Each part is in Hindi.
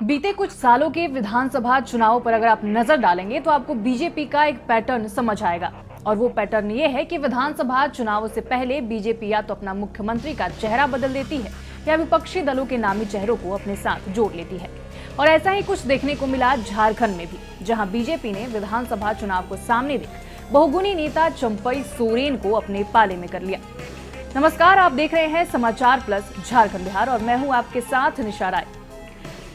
बीते कुछ सालों के विधानसभा चुनाव पर अगर आप नजर डालेंगे तो आपको बीजेपी का एक पैटर्न समझ आएगा। और वो पैटर्न ये है कि विधानसभा चुनावों से पहले बीजेपी या तो अपना मुख्यमंत्री का चेहरा बदल देती है या विपक्षी दलों के नामी चेहरों को अपने साथ जोड़ लेती है। और ऐसा ही कुछ देखने को मिला झारखंड में भी, जहां बीजेपी ने विधानसभा चुनाव को सामने देख बहुगुणी नेता चंपई सोरेन को अपने पाले में कर लिया। नमस्कार, आप देख रहे हैं समाचार प्लस झारखंड बिहार और मैं हूं आपके साथ निशा राय।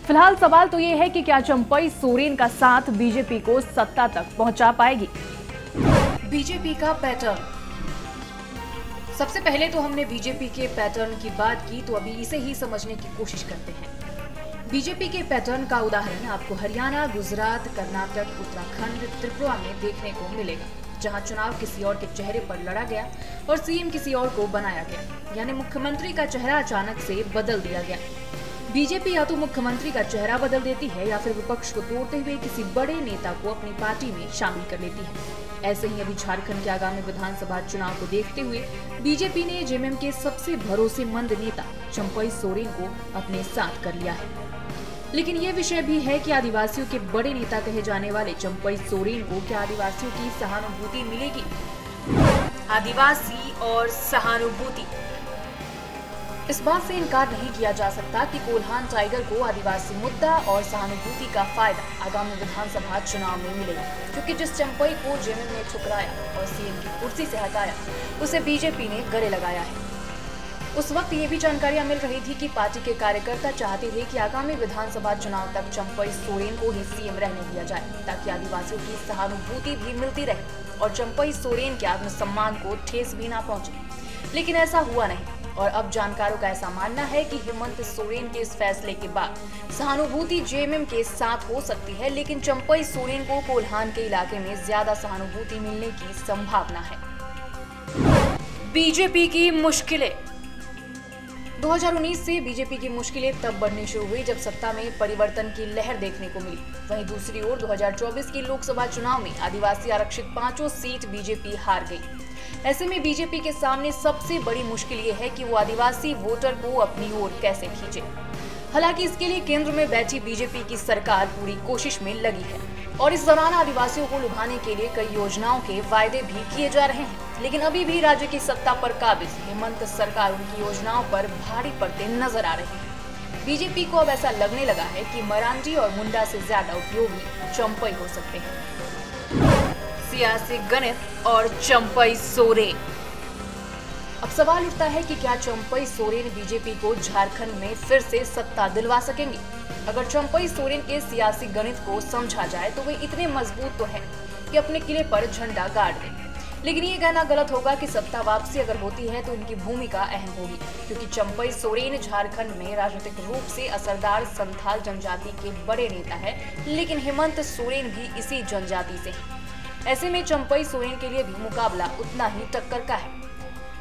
फिलहाल सवाल तो ये है कि क्या चंपई सोरेन का साथ बीजेपी को सत्ता तक पहुंचा पाएगी। बीजेपी का पैटर्न। सबसे पहले तो हमने बीजेपी के पैटर्न की बात की, तो अभी इसे ही समझने की कोशिश करते हैं। बीजेपी के पैटर्न का उदाहरण आपको हरियाणा, गुजरात, कर्नाटक, उत्तराखंड, त्रिपुरा में देखने को मिलेगा, जहां चुनाव किसी और के चेहरे पर लड़ा गया और सीएम किसी और को बनाया गया, यानी मुख्यमंत्री का चेहरा अचानक से बदल दिया गया। बीजेपी या तो मुख्यमंत्री का चेहरा बदल देती है या फिर विपक्ष को तोड़ते हुए किसी बड़े नेता को अपनी पार्टी में शामिल कर लेती है। ऐसे ही अभी झारखंड के आगामी विधानसभा चुनाव को देखते हुए बीजेपी ने जेएमएम के सबसे भरोसेमंद नेता चंपई सोरेन को अपने साथ कर लिया है। लेकिन ये विषय भी है कि आदिवासियों के बड़े नेता कहे जाने वाले चंपई सोरेन को क्या आदिवासियों की सहानुभूति मिलेगी। आदिवासी और सहानुभूति। इस बात से इनकार नहीं किया जा सकता कि कोल्हान टाइगर को आदिवासी मुद्दा और सहानुभूति का फायदा आगामी विधानसभा चुनाव में मिलेगा, क्योंकि जिस चंपई को जेएमएम ने ठुकराया और सीएम की कुर्सी से हटाया, उसे बीजेपी ने गले लगाया है। उस वक्त ये भी जानकारियां मिल रही थी कि पार्टी के कार्यकर्ता चाहते थे कि आगामी विधानसभा चुनाव तक चंपई सोरेन को ही सीएम रहने दिया जाए, ताकि आदिवासियों की सहानुभूति भी मिलती रहे और चंपई सोरेन के आत्मसम्मान को ठेस भी ना पहुंचे। लेकिन ऐसा हुआ नहीं और अब जानकारों का ऐसा मानना है कि हेमंत सोरेन के इस फैसले के बाद सहानुभूति जेएमएम के साथ हो सकती है, लेकिन चंपई सोरेन को कोल्हान के इलाके में ज्यादा सहानुभूति मिलने की संभावना है। बीजेपी की मुश्किलें। 2019 से बीजेपी की मुश्किलें तब बढ़नी शुरू हुई जब सत्ता में परिवर्तन की लहर देखने को मिली। वहीं दूसरी ओर 2024 के लोकसभा चुनाव में आदिवासी आरक्षित 5 सीट बीजेपी हार गई। ऐसे में बीजेपी के सामने सबसे बड़ी मुश्किल ये है कि वो आदिवासी वोटर को अपनी ओर कैसे खींचे। हालांकि इसके लिए केंद्र में बैठी बीजेपी की सरकार पूरी कोशिश में लगी है और इस दौरान आदिवासियों को लुभाने के लिए कई योजनाओं के वायदे भी किए जा रहे हैं। लेकिन अभी भी राज्य की सत्ता पर काबिज हेमंत सरकार उनकी योजनाओं पर भारी पड़ते नजर आ रही है। बीजेपी को अब ऐसा लगने लगा है कि मरांडी और मुंडा से ज्यादा उपयोगी चंपई हो सकते हैं। सियासी गणित और चंपई सोरेन। अब सवाल उठता है कि क्या चंपई सोरेन बीजेपी को झारखंड में फिर से सत्ता दिलवा सकेंगे। अगर चंपई सोरेन के सियासी गणित को समझा जाए तो वे इतने मजबूत तो हैं कि अपने किले पर झंडा गाड़ दें। लेकिन ये कहना गलत होगा कि सत्ता वापसी अगर होती है तो इनकी भूमिका अहम होगी, क्योंकि चंपई सोरेन झारखंड में राजनीतिक रूप से असरदार संथाल जनजाति के बड़े नेता है, लेकिन हेमंत सोरेन भी इसी जनजाति से है। ऐसे में चंपई सोरेन के लिए भी मुकाबला उतना ही टक्कर का है।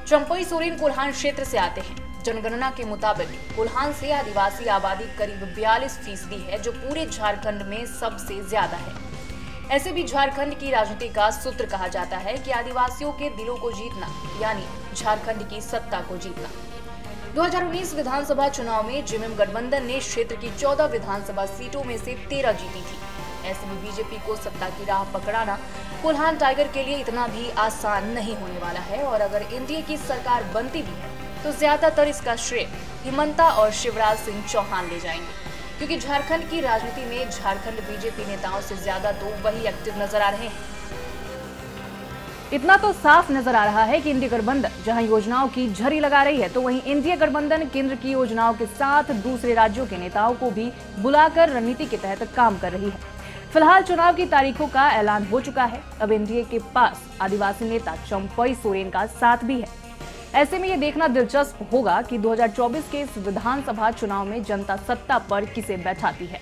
चंपई सोरेन कोल्हान क्षेत्र से आते हैं। जनगणना के मुताबिक कोल्हान से आदिवासी आबादी करीब 42% है, जो पूरे झारखंड में सबसे ज्यादा है। ऐसे भी झारखंड की राजनीति का सूत्र कहा जाता है कि आदिवासियों के दिलों को जीतना, यानी झारखंड की सत्ता को जीतना। 2019 विधानसभा चुनाव में जेएमएम गठबंधन ने क्षेत्र की 14 विधानसभा सीटों में से 13 जीती थी। ऐसे में बीजेपी को सत्ता की राह पकड़ाना कोल्हान टाइगर के लिए इतना भी आसान नहीं होने वाला है और अगर एनडीए की सरकार बनती भी है तो ज्यादातर इसका श्रेय हिमंता और शिवराज सिंह चौहान ले जाएंगे, क्योंकि झारखंड की राजनीति में झारखंड बीजेपी नेताओं से ज्यादा तो वही एक्टिव नजर आ रहे हैं। इतना तो साफ नजर आ रहा है कि इंडिया गठबंधन जहां योजनाओं की झड़ी लगा रही है, तो वहीं इंडिया गठबंधन केंद्र की योजनाओं के साथ दूसरे राज्यों के नेताओं को भी बुलाकर रणनीति के तहत काम कर रही है। फिलहाल चुनाव की तारीखों का ऐलान हो चुका है। अब एनडीए के पास आदिवासी नेता चंपई सोरेन का साथ भी है। ऐसे में ये देखना दिलचस्प होगा कि 2024 के इस विधानसभा चुनाव में जनता सत्ता पर किसे बैठाती है।